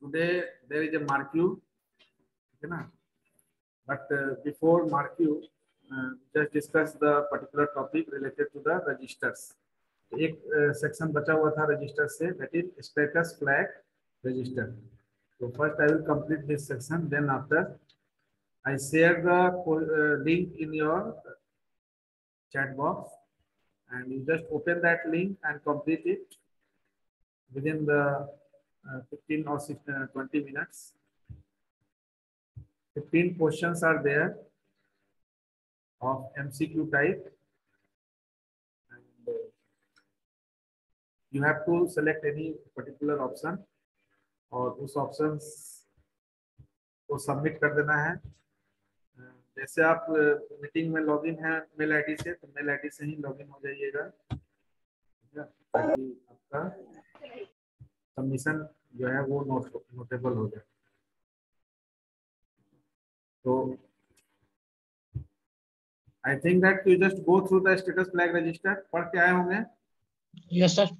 Today there is a marquee, okay na? But before marquee, just discuss the particular topic related to the registers. एक section बचा हुआ था register से, that is status flag register. So first I will complete this section, then after I share the link in your chat box, and you just open that link and complete it within the 15 or 20 minutes. 15 questions are there of MCQ type, and you have to select any particular option और उस option को submit कर देना है. जैसे आप meeting में login है मेल आईडी से, तो मेल आईडी से ही लॉगिन हो जाइएगा ताकि आपका सबमिशन जो है वो नोटेबल हो जाए. तो I think that you just go through the status flag register. पढ़ के आए होंगे? Yes sir.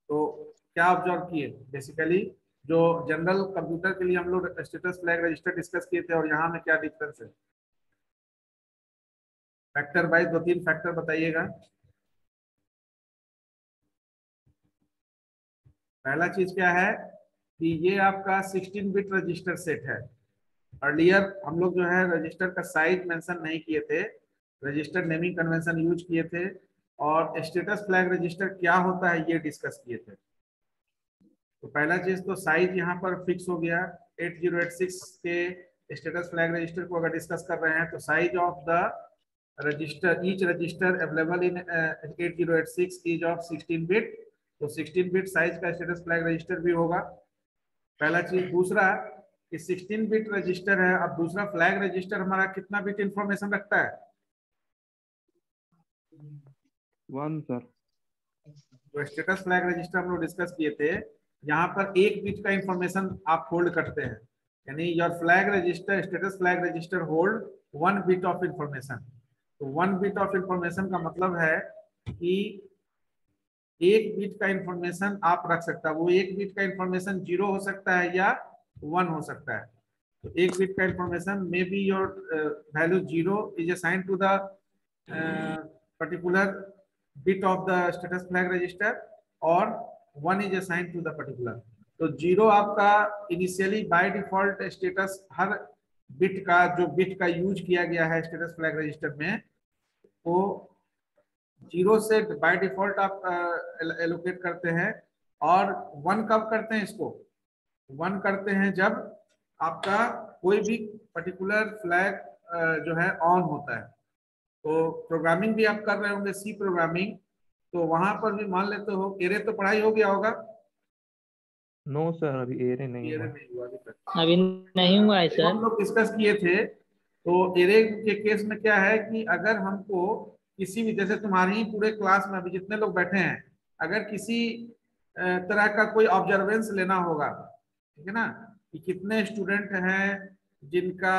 तो क्या ऑब्जर्व किए? बेसिकली जो जनरल कंप्यूटर के लिए हम लोग स्टेटस फ्लैग रजिस्टर डिस्कस किए थे और यहाँ में क्या डिफरेंस है? फैक्टर वाइज 2-3 फैक्टर बताइएगा. पहला चीज क्या है कि ये आपका 16 बिट रजिस्टर सेट है. अर्लियर हम लोग जो है रजिस्टर का साइज मेंशन नहीं किए थे, रजिस्टर नेमिंग कन्वेंशन यूज किए थे, और स्टेटस फ्लैग रजिस्टर क्या होता है ये डिस्कस किए थे. तो पहला चीज तो साइज यहाँ पर फिक्स हो गया. 8086 के स्टेटस फ्लैग रजिस्टर को अगर डिस्कस कर रहे हैं तो size of the register, each resistor available in 8086 is of 16 bit. तो 16 बिट साइज का स्टेटस फ्लैग रजिस्टर भी होगा, पहला चीज. दूसरा कि 16 बिट रजिस्टर है. अब दूसरा फ्लैग रजिस्टर हमारा कितना बिट इंफॉर्मेशन रखता है? 1 सर. तो स्टेटस फ्लैग रजिस्टर हम लोग डिस्कस किए थे, यहाँ पर 1 बिट का इंफॉर्मेशन आप होल्ड करते हैं, यानी your flag register, status flag register hold 1 bit of information. तो 1 बिट ऑफ इंफॉर्मेशन का मतलब है कि 1 बिट का इंफॉर्मेशन आप रख सकता है. वो 1 बिट का इंफॉर्मेशन 0 हो सकता है या 1 हो सकता है. तो 1 बिट का information may be your value 0 is assigned to the particular bit of the status flag register और 1 is assigned to the particular. तो 0 आपका initially by default status, her bit का जो बिट का यूज किया गया है स्टेटस फ्लैग रजिस्टर में, वो 0 से बाय डिफॉल्ट आप एलोकेट करते हैं. और 1 कब करते हैं इसको? 1 करते हैं जब आपका कोई भी पर्टिकुलर फ्लैग जो है ऑन होता है. तो प्रोग्रामिंग भी आप कर रहे होंगे, सी प्रोग्रामिंग, तो वहां पर भी मान लेते हो एरे तो पढ़ाई हो गया होगा? नो सर, अभी एरे नहीं हुआ अभी तक. अभी नहीं हुआ है सर. हम लोग डिस्कस किए थे. तो एरे के केस में क्या है कि अगर हमको किसी भी, जैसे तुम्हारी ही पूरे क्लास में अभी जितने लोग बैठे हैं, अगर किसी तरह का कोई ऑब्जर्वेंस लेना होगा, ठीक है ना, कि कितने स्टूडेंट हैं जिनका,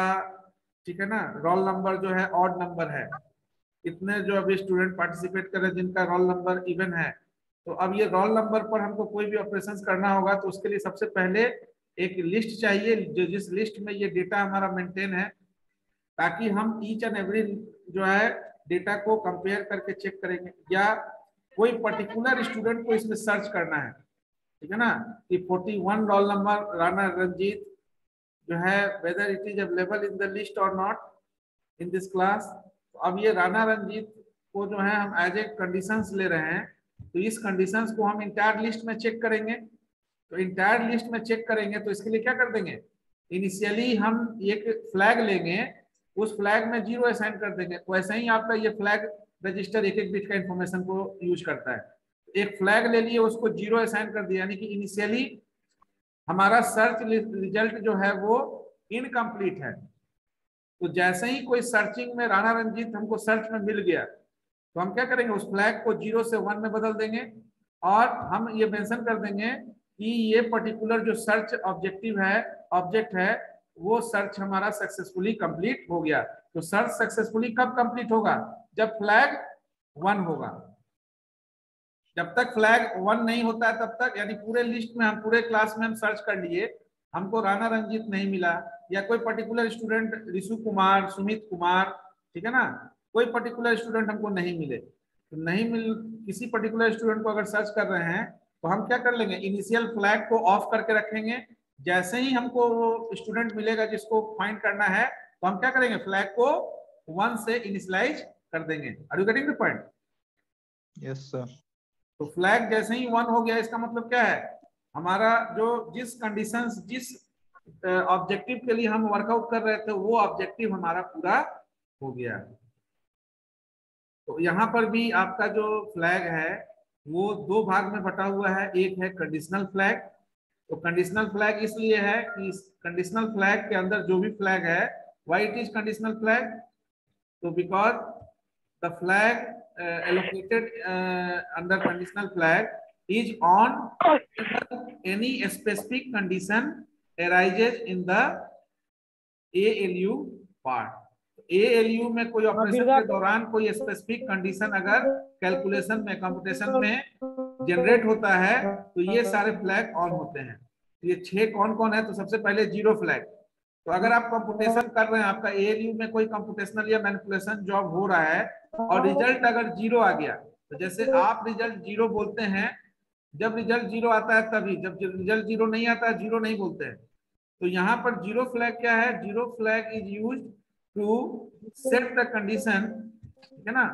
ठीक है ना, रोल नंबर जो है ऑड नंबर है, कितने जो अभी स्टूडेंट पार्टिसिपेट कर रहे हैं जिनका रोल नंबर इवन है. तो अब ये रोल नंबर पर हमको कोई भी ऑपरेशंस करना होगा, तो उसके लिए सबसे पहले एक लिस्ट चाहिए, जो जिस लिस्ट में ये डेटा हमारा मेंटेन है, ताकि हम ईच एंड एवरी जो है डेटा को कंपेयर करके चेक करेंगे, या कोई पर्टिकुलर स्टूडेंट को इसमें सर्च करना है, ठीक है ना, कि 41 रोल नंबर राणा रंजीत जो है whether it is available in the list or not in this class. तो अब ये राणा रंजीत को जो है हम एज ए कंडीशंस ले रहे हैं, तो इस कंडीशंस को हम इंटायर लिस्ट में चेक करेंगे. तो इंटायर लिस्ट में चेक करेंगे तो इसके लिए क्या कर देंगे, इनिशियली हम एक फ्लैग लेंगे, उस फ्लैग में 0 असाइन कर देंगे. वैसे ही आपका ये फ्लैग रजिस्टर 1-1 बिट का इंफॉर्मेशन को यूज करता है. एक फ्लैग ले लिए, उसको 0 असाइन कर दिया, यानी कि इनिशियली हमारा सर्च रिजल्ट जो है वो इनकम्प्लीट है. तो जैसे ही कोई सर्चिंग में राणा रंजीत हमको सर्च में मिल गया, तो हम क्या करेंगे, उस फ्लैग को 0 से 1 में बदल देंगे, और हम ये मेंशन कर देंगे कि ये पर्टिकुलर जो सर्च ऑब्जेक्टिव है, ऑब्जेक्ट है, वो सर्च हमारा सक्सेसफुली कंप्लीट हो गया. तो सर्च सक्सेसफुली कब कंप्लीट होगा? जब फ्लैग 1 होगा. जब तक फ्लैग 1 नहीं होता है तब तक, यानी पूरे लिस्ट में हम पूरे क्लास में हम सर्च कर लिए, हमको राणा रंजीत नहीं मिला, या कोई पर्टिकुलर स्टूडेंट ऋषु कुमार, सुमित कुमार, ठीक है ना, कोई पर्टिकुलर स्टूडेंट हमको नहीं मिले, तो नहीं मिल, किसी पर्टिकुलर स्टूडेंट को अगर सर्च कर रहे हैं तो हम क्या कर लेंगे, इनिशियल फ्लैग को ऑफ करके रखेंगे। जैसे ही हमको वो स्टूडेंट मिलेगा जिसको फाइंड करना है, तो हम क्या करेंगे, फ्लैग को 1 से इनिशियलाइज कर देंगे। Are you getting the point? Yes sir. तो फ्लैग जैसे ही 1 हो गया, इसका मतलब क्या है, हमारा जो जिस कंडीशंस, जिस ऑब्जेक्टिव के लिए हम वर्कआउट कर रहे थे, वो ऑब्जेक्टिव हमारा पूरा हो गया। तो यहाँ पर भी आपका जो फ्लैग है वो 2 भाग में बटा हुआ है। एक है कंडीशनल फ्लैग। तो कंडीशनल फ्लैग इसलिए है कि कंडीशनल फ्लैग के अंदर जो भी फ्लैग है, why it is conditional flag, तो because the flag allocated under conditional flag is on any specific condition arises in the ALU part. ALU में कोई ऑपरेशन के दौरान कोई स्पेसिफिक कंडीशन अगर कैलकुलेशन में, कंप्यूटेशन में जनरेट होता है, तो ये सारे फ्लैग ऑन होते हैं। ये 6 कौन कौन है, तो सबसे पहले जीरो फ्लैग। तो अगर आप कंप्यूटेशन कर रहे हैं, आपका ALU में कोई कंप्यूटेशनल या मैनिपुलेशन जॉब हो रहा है और रिजल्ट अगर 0 आ गया, तो जैसे आप रिजल्ट 0 बोलते हैं, जब रिजल्ट 0 आता है तभी, जब रिजल्ट 0 नहीं आता है 0 नहीं बोलते हैं। तो यहाँ पर जीरो फ्लैग क्या है, zero flag is use to set the condition, ठीक है ना,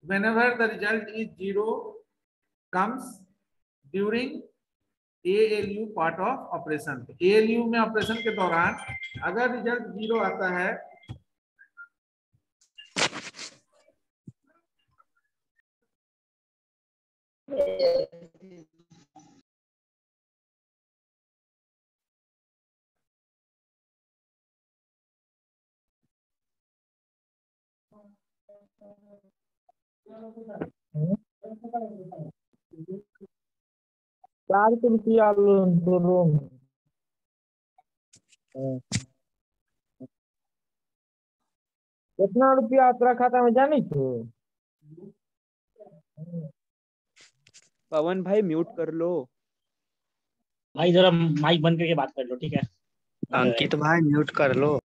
whenever the result is 0 comes during ALU part of operation। ALU में ऑपरेशन के दौरान अगर रिजल्ट 0 आता है, ₹4 रूम। कितना रुपया तोरा खाता में जानी छो? पवन भाई म्यूट कर लो। भाई जरा माइक बंद करके बात कर लो, ठीक है? अंकित भाई म्यूट कर लो।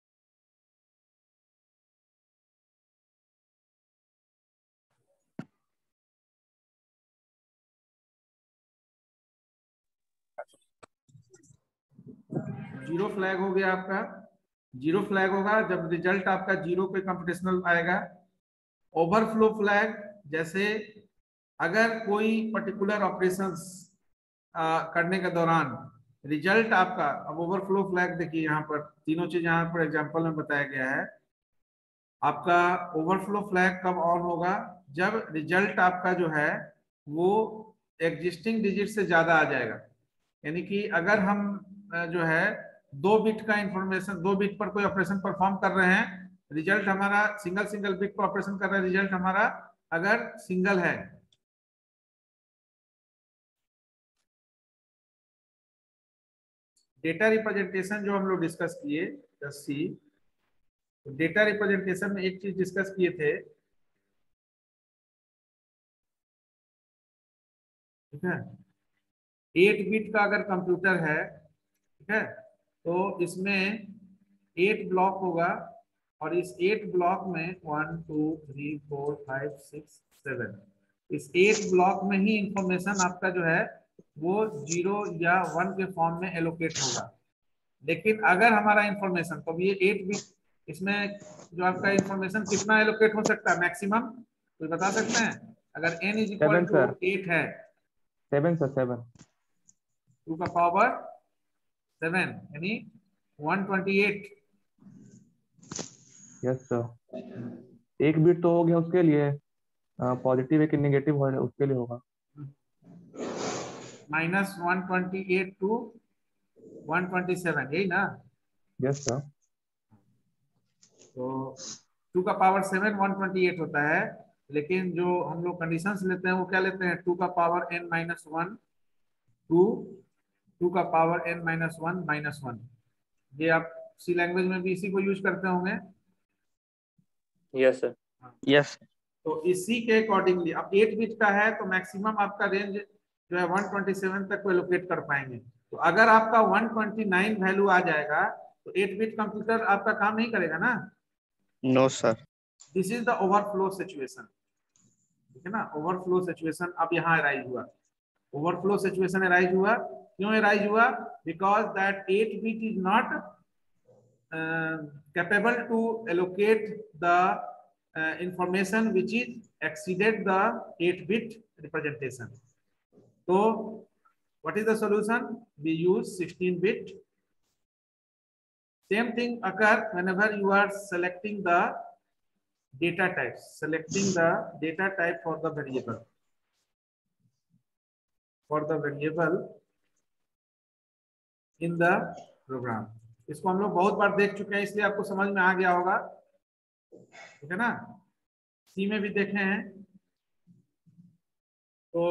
जीरो फ्लैग हो गया आपका। जीरो फ्लैग होगा जब रिजल्ट आपका 0 पे कंप्यूटेशनल आएगा। ओवरफ्लो फ्लैग, जैसे अगर कोई पर्टिकुलर ऑपरेशंस करने के दौरान रिजल्ट आपका, अब ओवरफ्लो फ्लैग देखिए, यहाँ पर तीनों चीज यहाँ पर एग्जांपल में बताया गया है। आपका ओवरफ्लो फ्लैग कब ऑन होगा, जब रिजल्ट आपका जो है वो एग्जिस्टिंग डिजिट से ज्यादा आ जाएगा। यानी कि अगर हम जो है 2 बिट का इंफॉर्मेशन, 2 बिट पर कोई ऑपरेशन परफॉर्म कर रहे हैं, रिजल्ट हमारा सिंगल बिट पर ऑपरेशन कर रहे हैं, रिजल्ट हमारा अगर सिंगल है, डेटा रिप्रेजेंटेशन जो हम लोग डिस्कस किए, जस्ट सी, डेटा रिप्रेजेंटेशन में एक चीज डिस्कस किए थे, ठीक है, 8 बिट का अगर कंप्यूटर है, ठीक है, तो इसमें 8 ब्लॉक होगा और इस 8 ब्लॉक में 1 2 3 4 5 6 7, इस 8 ब्लॉक में ही इंफॉर्मेशन आपका जो है वो 0 या 1 के फॉर्म में एलोकेट होगा। लेकिन अगर हमारा इंफॉर्मेशन, तो ये 8 बिट, इसमें जो आपका इंफॉर्मेशन कितना एलोकेट हो सकता है मैक्सिमम, कोई बता सकते हैं? अगर n इज इक्वल टू 8 है, 7 सर, 7 2 का पावर 7 यानी 128। Yes sir. एक बिट तो हो गया उसके लिए, पॉजिटिव है कि नेगेटिव हो उसके लिए होगा -128 टू 127, यही ना? Yes sir. तो 2 का पावर 7 128 होता है, लेकिन जो हम लोग कंडीशंस लेते हैं वो क्या लेते हैं, 2 का पावर n-1 टू 2 का पावर n-1 -1। ये आप सी लैंग्वेज में भी इसी को यूज करते होंगे। Yes sir. यस। तो इसी के अकॉर्डिंगली अब 8 बिट का है तो मैक्सिमम आपका रेंज जो है 127 तक को एलोकेट कर पाएंगे। तो अगर आपका 129 वैल्यू आ जाएगा तो 8 बिट कंप्यूटर आपका काम नहीं करेगा ना। No sir. This is the overflow situation, ठीक है ना। ओवरफ्लो सिचुएशन अब यहाँ अराइज हुआ। ओवरफ्लो सिचुएशन अराइज हुआ, क्यों अराइज हुआ? Because that 8 bit is not capable to allocate the information which is exceeded the 8-bit representation. So what is the solution? We use 16-bit. Same thing occur whenever you are selecting the data types, selecting the data type for the variable, in the program. इसको हम लोग बहुत बार देख चुके हैं इसलिए आपको समझ में आ गया होगा, ठीक है ना। सी में भी देखे हैं। तो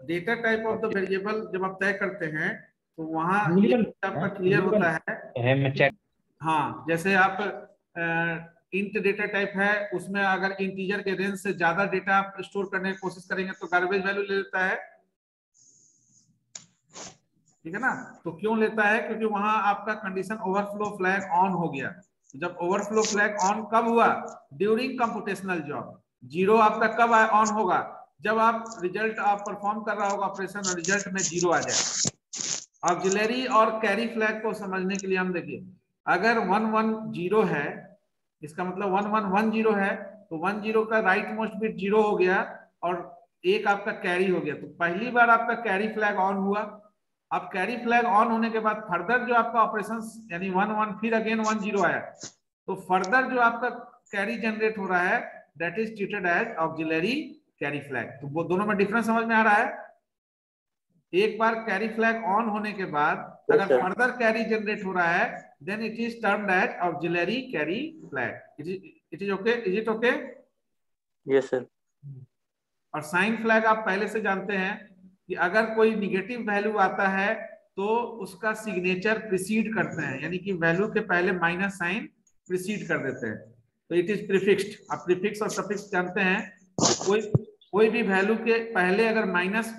data type of the variable जब आप तय करते हैं तो वहां आपका क्लियर होता है। हाँ, जैसे आप इंट डेटा टाइप है, उसमें अगर इंटीजर के रेंज से ज्यादा डेटा आप स्टोर करने की कोशिश करेंगे तो गार्बेज वैल्यू ले लेता है, ठीक है ना। तो क्यों लेता है? क्योंकि वहां आपका कंडीशन ओवरफ्लो फ्लैग ऑन हो गया। जब ओवरफ्लो फ्लैग ऑन कब हुआ? During computational job. जीरो आपका कब ऑन होगा? जब आप रिजल्ट आप परफॉर्म कर रहा होगा ऑपरेशन और रिजल्ट में जीरो आ जाए। ऑक्सिलरी और कैरी फ्लैग को समझने के लिए हम देखिए, अगर 110 है, इसका मतलब 1110 है, तो 10 का राइट मोस्ट बिट 0 हो गया और एक आपका कैरी हो गया। तो पहली बार आपका कैरी फ्लैग ऑन हुआ। अब कैरी फ्लैग ऑन होने के बाद फर्दर जो आपका ऑपरेशन यानी 11 फिर अगेन 10 आया, तो फर्दर जो आपका कैरी जनरेट हो रहा है that is treated as auxiliary carry flag. तो वो दोनों में डिफरेंस समझ में आ रहा है? एक बार कैरी फ्लैग ऑन होने के बाद अगर फर्दर कैरी जनरेट हो रहा है then it is termed as auxiliary carry flag. It is okay? Is it okay? Yes sir. और साइन फ्लैग आप पहले से जानते हैं कि अगर कोई निगेटिव वैल्यू आता है तो उसका सिग्नेचर प्रीसीड करते हैं, यानी कि वैल्यू के पहले माइनस साइन प्रीसीड कर देते हैं, तो इट इज प्रीफिक्स्ड। आप प्रीफिक्स और सफिक्स जानते हैं। कोई भी वैल्यू के पहले अगर माइनस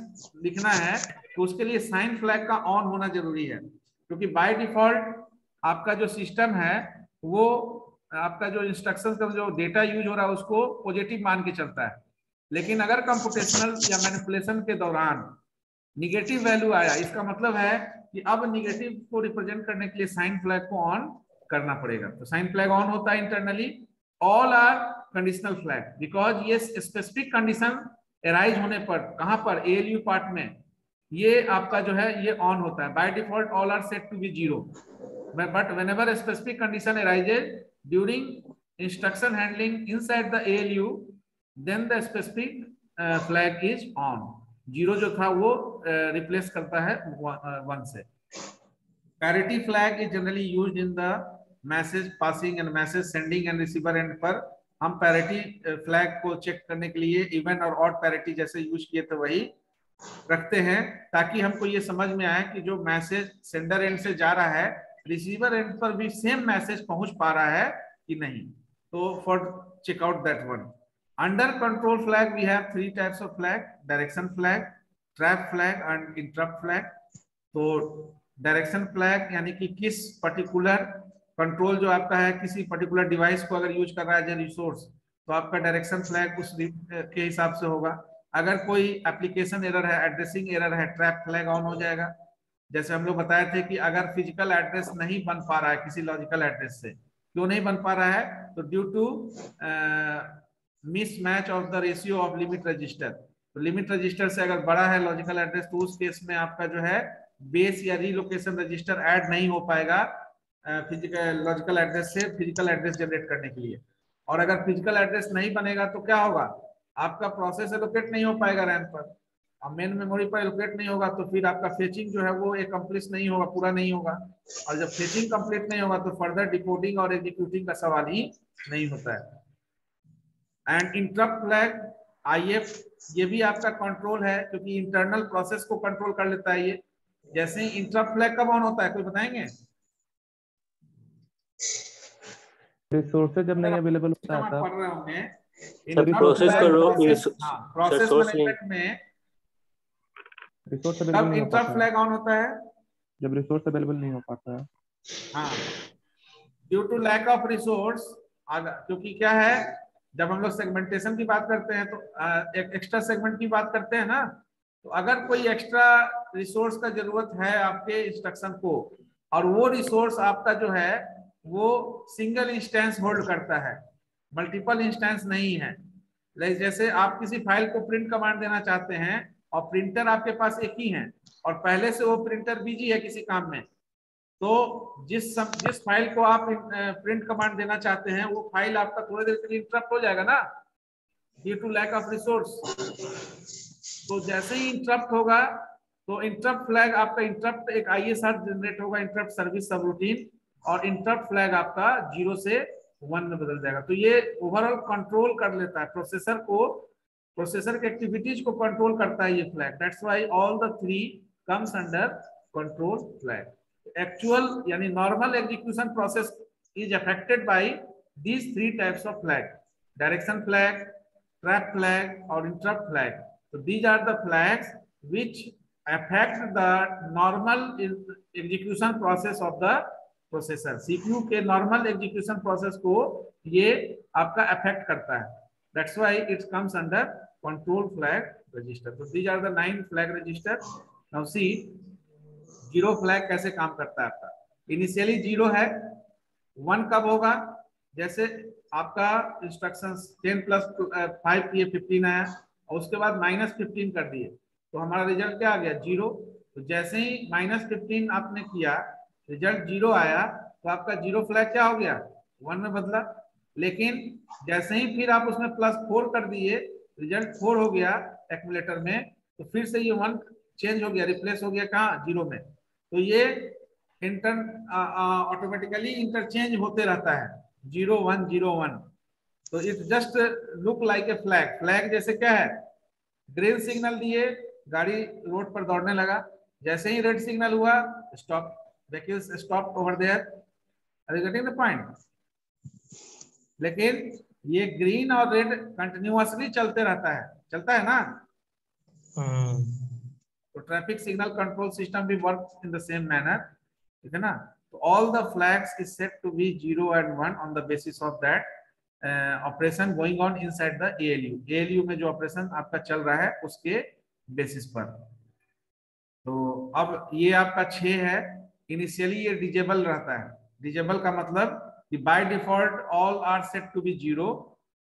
लिखना है तो उसके लिए साइन फ्लैग का ऑन होना जरूरी है, क्योंकि बाय डिफॉल्ट आपका जो सिस्टम है वो आपका जो इंस्ट्रक्शंस का जो डेटा यूज हो रहा है उसको पॉजिटिव मान के चलता है। लेकिन अगर कंप्यूटेशनल या मैनिपुलेशन के दौरान निगेटिव वैल्यू आया, इसका मतलब है कि अब निगेटिव को रिप्रेजेंट करने के लिए साइन फ्लैग को ऑन करना पड़ेगा। तो साइन फ्लैग ऑन होता है internally. All are conditional flag because ये स्पेसिफिक कंडीशन अराइज होने पर, कहां पर? एएलयू पार्ट में ये आपका जो है ये ऑन होता है। By default all are set to be 0, but whenever specific condition arises during instruction handling inside the ALU then the specific flag is on. 0 जो था वो रिप्लेस करता है 1 से। Parity flag is generally used in the message passing and message sending and receiver end पर। हम parity flag को check करने के लिए इवन और ऑड पैरिटी जैसे यूज किए थे वही रखते हैं, ताकि हमको ये समझ में आए कि जो मैसेज सेंडर एंड से जा रहा है रिसीवर एंड पर भी सेम मैसेज पहुंच पा रहा है कि नहीं। तो for check out that one. Under control flag we have 3 types of flag: direction flag, trap flag and interrupt flag. तो डायरेक्शन फ्लैग यानी कि किस पर्टिकुलर कंट्रोल जो आपका है किसी पर्टिकुलर डिवाइस को अगर यूज कर रहा है एज रिसोर्स, तो आपका डायरेक्शन फ्लैग उस के हिसाब से होगा। अगर कोई एप्लीकेशन एरर है, एड्रेसिंग एरर है, ट्रैप फ्लैग ऑन हो जाएगा। जैसे हम लोग बताए थे कि अगर फिजिकल एड्रेस नहीं बन पा रहा है किसी लॉजिकल एड्रेस से, क्यों नहीं बन पा रहा है? तो due to mismatch of the ratio of limit register. तो लिमिट रजिस्टर से अगर बड़ा है लॉजिकल एड्रेस तो उस केस में आपका जो है बेस या रीलोकेशन रजिस्टर ऐड नहीं हो पाएगा फिजिकल लॉजिकल एड्रेस से फिजिकल एड्रेस जनरेट करने के लिए। और अगर फिजिकल एड्रेस नहीं बनेगा तो क्या होगा? आपका प्रोसेस एलोकेट नहीं हो पाएगा रैम पर, और मेन मेमोरी पर एलोकेट नहीं होगा, तो फिर आपका फेचिंग जो है वो एकम्प्लिश नहीं होगा, पूरा नहीं होगा। और जब फेचिंग कंप्लीट नहीं होगा तो फर्दर डिकोडिंग और एग्जीक्यूटिंग का सवाल ही नहीं होता है। एंड इंटरप्ट फ्लैग IF ये भी आपका कंट्रोल है, क्योंकि इंटरनल प्रोसेस को कंट्रोल कर लेता है ये। जैसे ही इंटरप्ट फ्लैग कब ऑन होता है कोई बताएंगे? रिसोर्सेज जब नहीं अवेलेबल होता है पढ़ रहे होंगे सर प्रोसेस का हाँ, प्रोसेस रिसोर्स नहीं, मैनेजमेंट में रिसोर्स तब अवेलेबल नहीं हो इंटरप्ट पाता है, फ्लैग ऑन होता है। जब रिसोर्स अवेलेबल नहीं हो पाता है। हाँ, due to lack of resource, क्योंकि क्या है, जब हम लोग सेगमेंटेशन की बात करते हैं तो एक एक्स्ट्रा सेगमेंट की बात करते हैं ना, तो अगर कोई एक्स्ट्रा रिसोर्स का जरूरत है आपके इंस्ट्रक्शन को, और वो रिसोर्स आपका जो है वो सिंगल इंस्टेंस होल्ड करता है, मल्टीपल इंस्टेंस नहीं है। जैसे आप किसी फाइल को प्रिंट कमांड देना चाहते हैं और प्रिंटर आपके पास एक ही है और पहले से वो प्रिंटर बिजी है किसी काम में, तो जिस फाइल को आप प्रिंट कमांड देना चाहते हैं वो फाइल आपका थोड़ी देर के लिए इंटरप्ट हो जाएगा ना, due to lack of resource. तो जैसे ही इंटरप्ट होगा तो इंटरप्ट फ्लैग आपका, इंटरप्ट एक आईएसआर जनरेट होगा, इंटरप्ट सर्विस सब रूटीन, और इंटरप्ट फ्लैग आपका 0 से 1 में बदल जाएगा। तो ये ओवरऑल कंट्रोल कर लेता है प्रोसेसर को, प्रोसेसर के एक्टिविटीज को कंट्रोल करता है ये flag. That's why all the three comes under control flag. Actual यानी normal execution process is affected by these three types of flag: direction flag, trap flag, or interrupt flag. So these are the flags which affect the normal execution process of the processor. CPU के normal execution process को ये आपका affect करता है. That's why it comes under control flag register. So these are the 9 flag register. Now see, zero flag कैसे काम करता है आपका। इनिशियली जीरो है, 1 कब होगा, जैसे आपका इंस्ट्रक्शन 10 प्लस 5 किए 15 आया और उसके बाद -15 कर दिए तो हमारा रिजल्ट क्या आ गया, जीरो। तो जैसे ही -15 आपने किया, रिजल्ट जीरो आया, तो आपका जीरो फ्लैग क्या हो गया, 1 में बदला। लेकिन जैसे ही फिर आप उसमें +4 कर दिए, रिजल्ट 4 हो गया एक्यूमुलेटर में, तो फिर से ये 1 चेंज हो गया, रिप्लेस हो गया कहाँ, जीरो में। तो ये इंटर ऑटोमेटिकली इंटरचेंज होते रहता है, 0 1 0 1। तो it just look like a flag. Flag जैसे क्या है, ग्रीन सिग्नल दिए, गाड़ी रोड पर दौड़ने लगा, जैसे ही रेड सिग्नल हुआ, stop, vehicles stop over there. Are you getting the point? लेकिन ये ग्रीन और रेड कंटिन्यूअसली चलते रहता है, चलता है ना। तो ट्रैफिक सिग्नल कंट्रोल सिस्टम भी work in the same manner, ठीक है ना। तो all the flags is set to be 0 and 1 on the basis of that operation going on inside the ALU. ALU में जो ऑपरेशन आपका चल रहा है उसके बेसिस पर। तो अब ये आपका 6 है। इनिशियली ये डिजेबल रहता है। डिजेबल का मतलब कि by default all are set to be 0।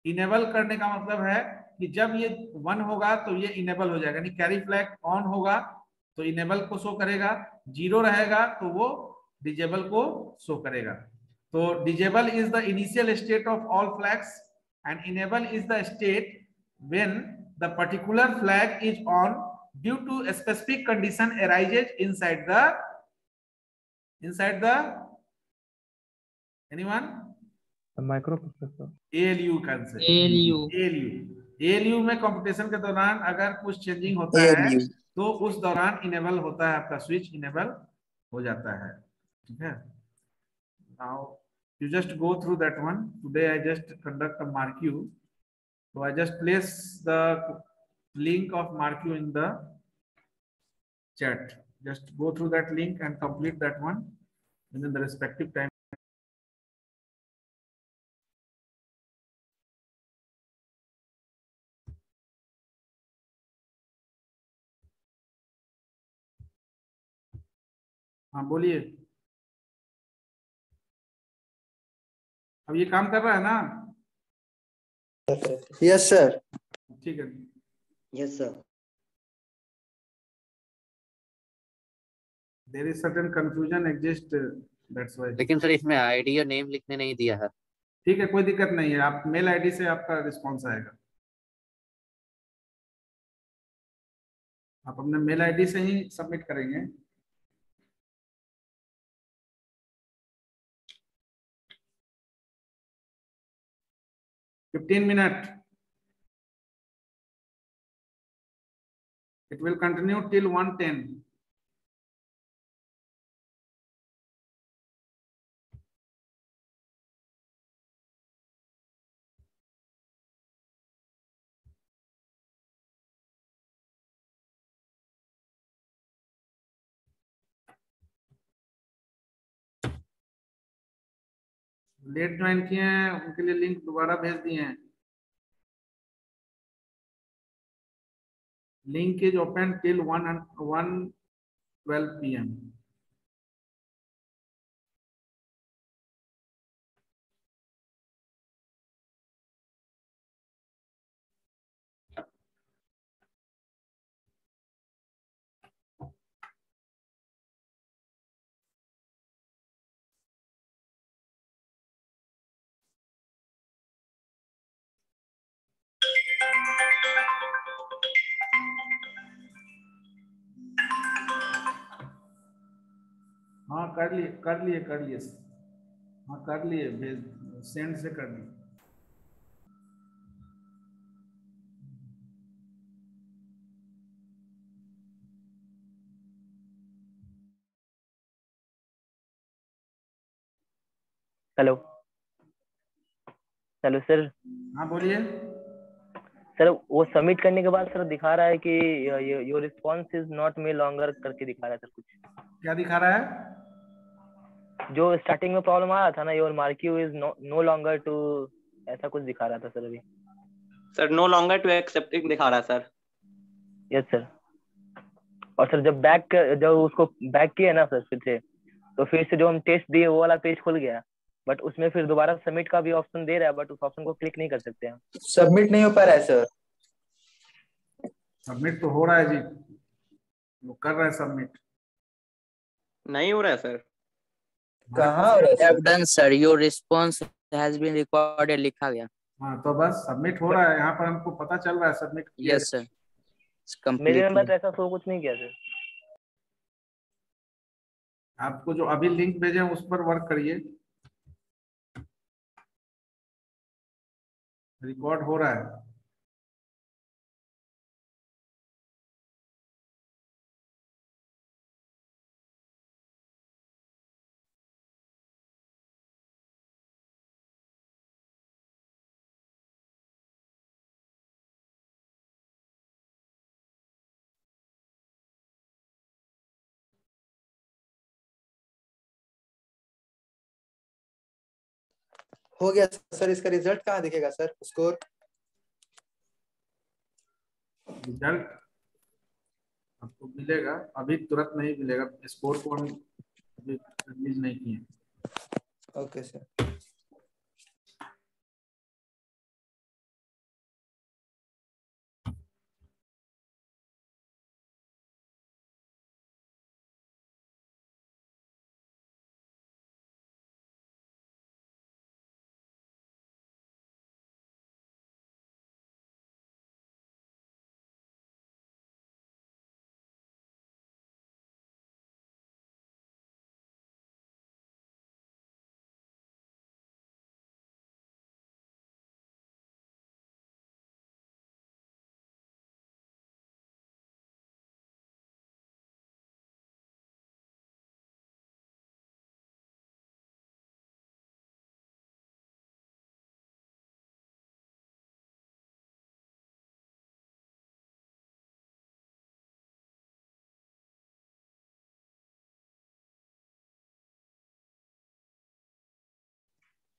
Enable करने का मतलब है कि जब ये 1 होगा तो ये इनेबल हो जाएगा, यानी कैरी फ्लैग ऑन होगा तो इनेबल को शो करेगा, 0 रहेगा तो वो डिजेबल को शो करेगा। तो disable is the initial state of all flags and enable is the state when the particular flag is on due to a specific condition arises inside the anyone microprocessor, ALU concept. ALU ALU में computation के दौरान अगर कुछ changing होता है ALU तो उस दौरान इनेबल होता है, आपका स्विच इनेबल हो जाता है, ठीक है। Now you just go through that one. Today I just conduct a MarkU, so I just place the link of MarkU in the chat. Just go through that link and complete that one within the respective time. हाँ बोलिए, अब ये काम कर रहा है ना? Yes sir. ठीक है। Yes sir. There is certain confusion exist, that's why. लेकिन सर इसमें आईडी और नेम लिखने नहीं दिया है। ठीक है, कोई दिक्कत नहीं है, आप मेल आईडी से आपका रिस्पॉन्स आएगा। आप अपने मेल आईडी से ही सबमिट करेंगे। Fifteen minutes. It will continue till 1:10. Late join किए हैं उनके लिए लिंक दोबारा भेज दिए हैं। Link is open till 1:12 PM। हाँ कर लिए कर लिए कर लिए। हाँ कर लिए, भेज सेंड से कर लिए। Hello hello sir. हाँ बोलिए। सर वो सबमिट करने के बाद सर दिखा रहा है कि your response is not may longer करके दिखा रहा है सर कुछ। क्या दिखा रहा है? जो स्टार्टिंग में प्रॉब्लम आ रहा था ना, your marque is no longer to, ऐसा कुछ दिखा रहा था सर अभी। Sir no longer to accepting दिखा रहा है सर। Yes sir. और सर जब उसको बैक किया ना सर फिर से, तो फिर से जो हम टेस्ट दिए वो वाला पेज खुल गया, बट उसमें फिर दोबारा सबमिट का भी ऑप्शन दे रहा है, बट उस ऑप्शन को क्लिक नहीं कर सकते हम। सबमिट नहीं हो पा रहा है सर। सबमिट तो हो रहा है जी, वो कर रहा है सबमिट। नहीं हो रहा है सर। कहाँ हो रहा है have sir? Done sir, your response has been recorded लिखा गया। हाँ तो बस सबमिट हो रहा है, यहाँ पर हमको पता चल रहा है सबमिट किया यस गया। सर, मेरे में कंप्लीटली। बस ऐसा शो कुछ नहीं किया सर। आपको जो अभी लिंक भेजे हैं उस पर वर्क करिए, रिकॉर्ड हो रहा है। हो गया सर। इसका रिजल्ट कहाँ दिखेगा सर, स्कोर? रिजल्ट आपको मिलेगा, अभी तुरंत नहीं मिलेगा, स्कोर को हम अभी रिलीज नहीं किए। Okay sir.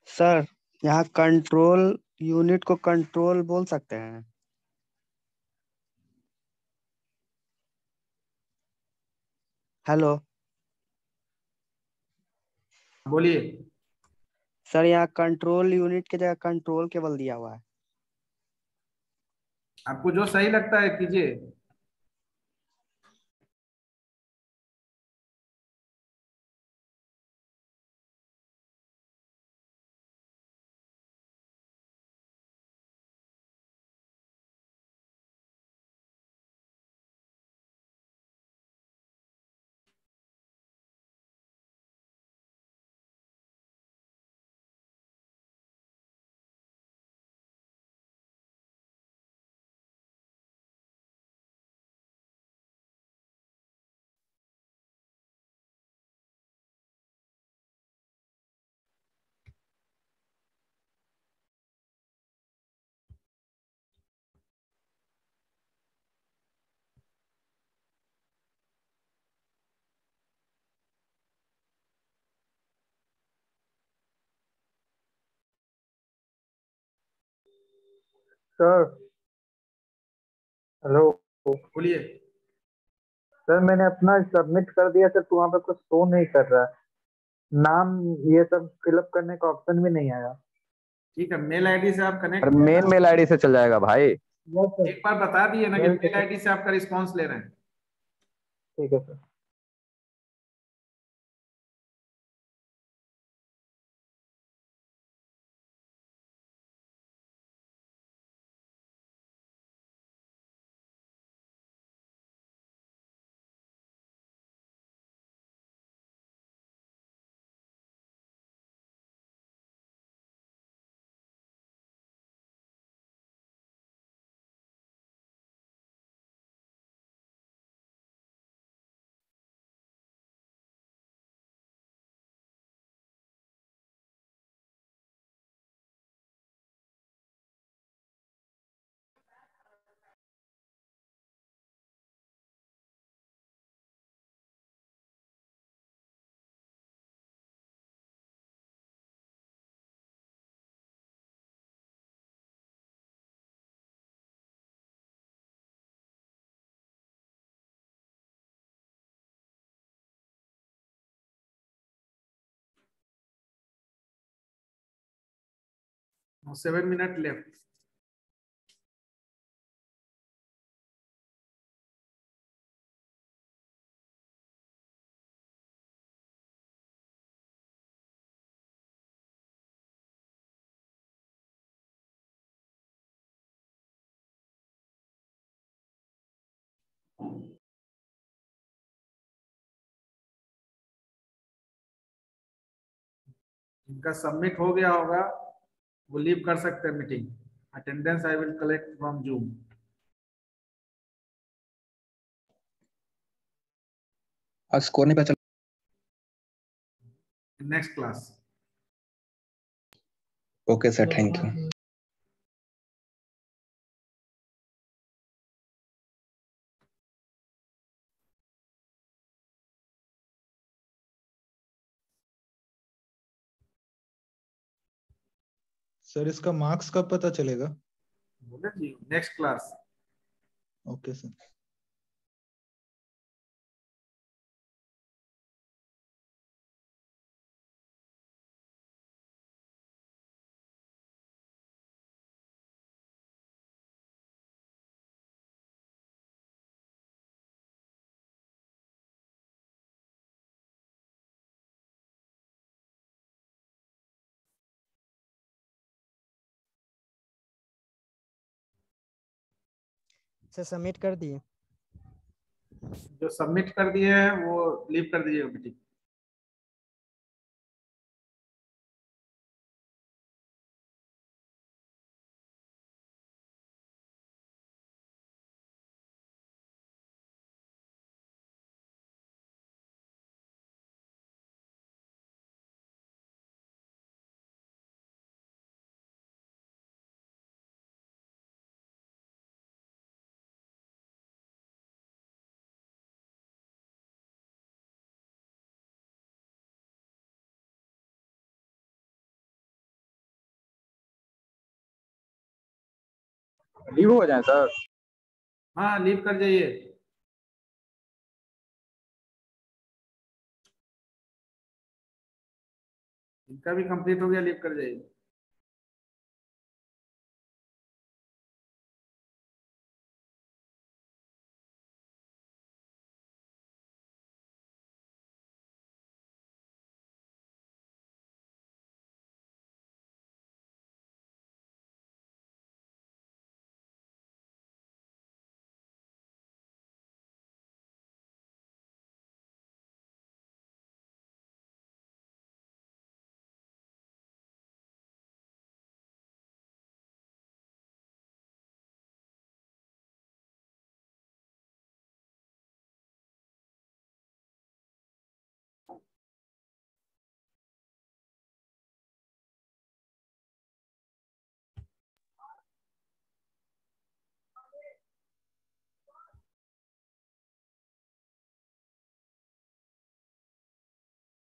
सर यहाँ कंट्रोल यूनिट को कंट्रोल बोल सकते हैं? हेलो बोलिए। सर, यहाँ कंट्रोल यूनिट की जगह कंट्रोल केवल दिया हुआ है। आपको जो सही लगता है कीजिए। सर हेलो बोलिए। सर, मैंने अपना सबमिट कर दिया सर, तो वहाँ पे कुछ शो नहीं कर रहा है, नाम ये सब फिलअप करने का ऑप्शन भी नहीं आया। ठीक है, मेल आईडी से आप और कनेक्ट मेन मेल आईडी से चल जाएगा भाई। Yes sir. एक बार बता दिए ना कि मेल से मेल आईडी से आपका रिस्पांस ले रहे हैं। ठीक है सर। Now 7 minutes left. इनका सबमिट हो गया होगा, वो लीव कर सकते हैं meeting. Attendance I will collect from Zoom. आज स्कोर नहीं पता चला। Next class. Okay sir, thank you. Sir इसका मार्क्स कब पता चलेगा? बोले जी next class. Okay sir. Sir submit कर दिए। जो सबमिट कर दिए हैं वो लीव कर दीजिएगा मीटिंग। लीव हो जाए सर। हाँ लीव कर जाइए। इनका भी कंप्लीट हो गया, लीव कर जाइए।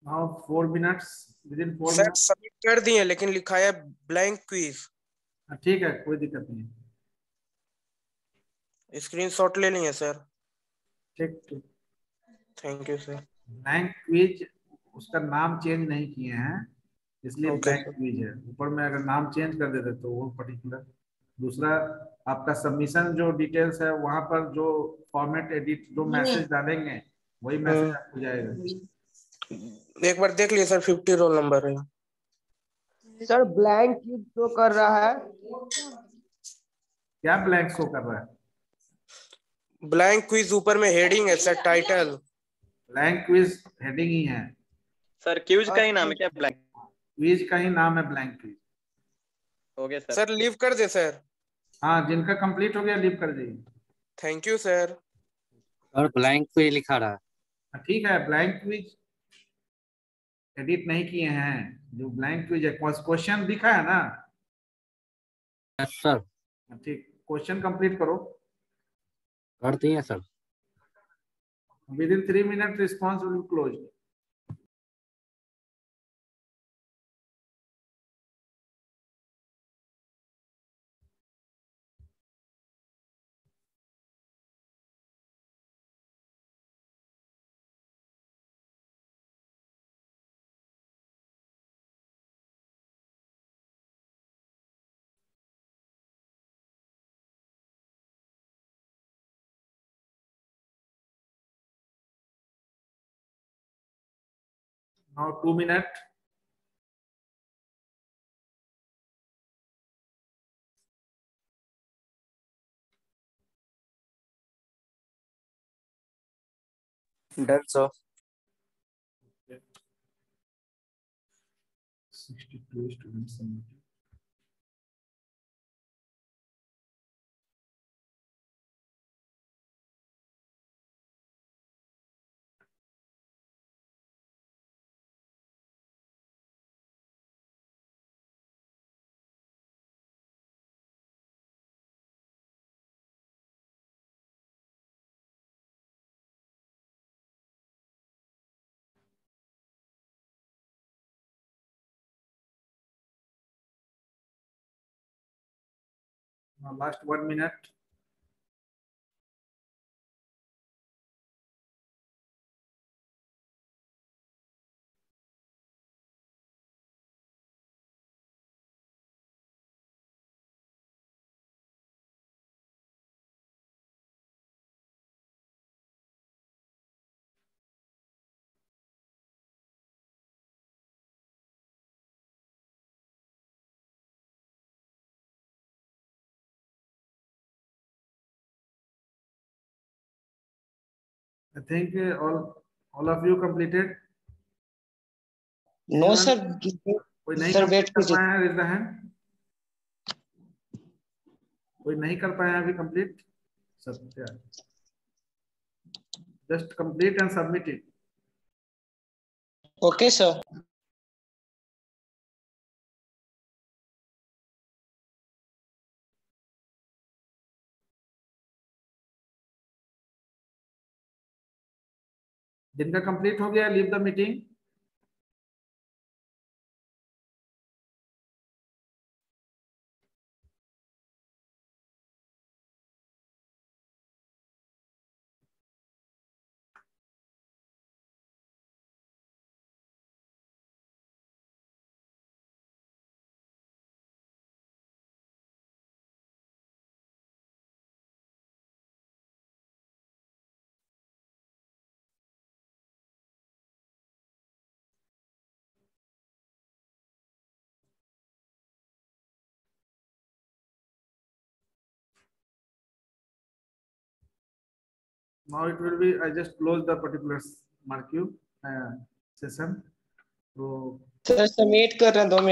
Now 4 minutes, within 4 sir minutes। Submit कर दिए लेकिन लिखा है ब्लैंक क्विज। ठीक है, कोई दिक्कत नहीं। स्क्रीनशॉट ले लिए सर। ठीक ठीक। Thank you sir. Blank quiz उसका नाम चेंज नहीं किए हैं, इसलिए ओके ब्लैंक सर। क्विज है। ऊपर में अगर नाम चेंज कर देते तो वो पर्टिकुलर। दूसरा, आपका सबमिशन जो डिटेल्स है वहां पर जो फॉर्मेट एडिट जो मैसेज डालेंगे वही मैसेज आपको जाएगा। एक बार देख लिए सर, 50 रोल नंबर है। सर ब्लैंक क्यूब शो कर रहा है। क्या ब्लैंक शो कर रहा है? ब्लैंक क्विज ऊपर में हेडिंग है sir, title. Blank quiz heading ही है सर क्यूज का ही नाम है क्या ब्लैंक? क्विज का ही नाम है ब्लैंक क्विज। हो गया सर। सर लीव कर दे सर। हाँ, जिनका कंप्लीट हो गया लीव कर दीजिए। Thank you sir. और ब्लैंक पे लिखा रहा है। ठीक है, ब्लैंक क्विज एडिट नहीं किए हैं। जो ब्लैंक क्विज है, क्वेश्चन दिखा है ना? Yes sir. ठीक, क्वेश्चन कंप्लीट करो। कर दिए sir. Within 3 minutes response will be closed. Now 2 minutes. Done sir. 62 students submitted. Now last 1 minute. I think all of you completed. No sir. कोई नहीं सर कंप्लीट वेट कर कीजिए। पाया है, raise the hand. कोई नहीं कर पाया अभी कंप्लीट? सब just complete and submit it. Okay sir. जिनका कंप्लीट हो गया leave the meeting. Now it will be, I just close the particular mark session. So sir submit कर रहे हैं 2 मिनट।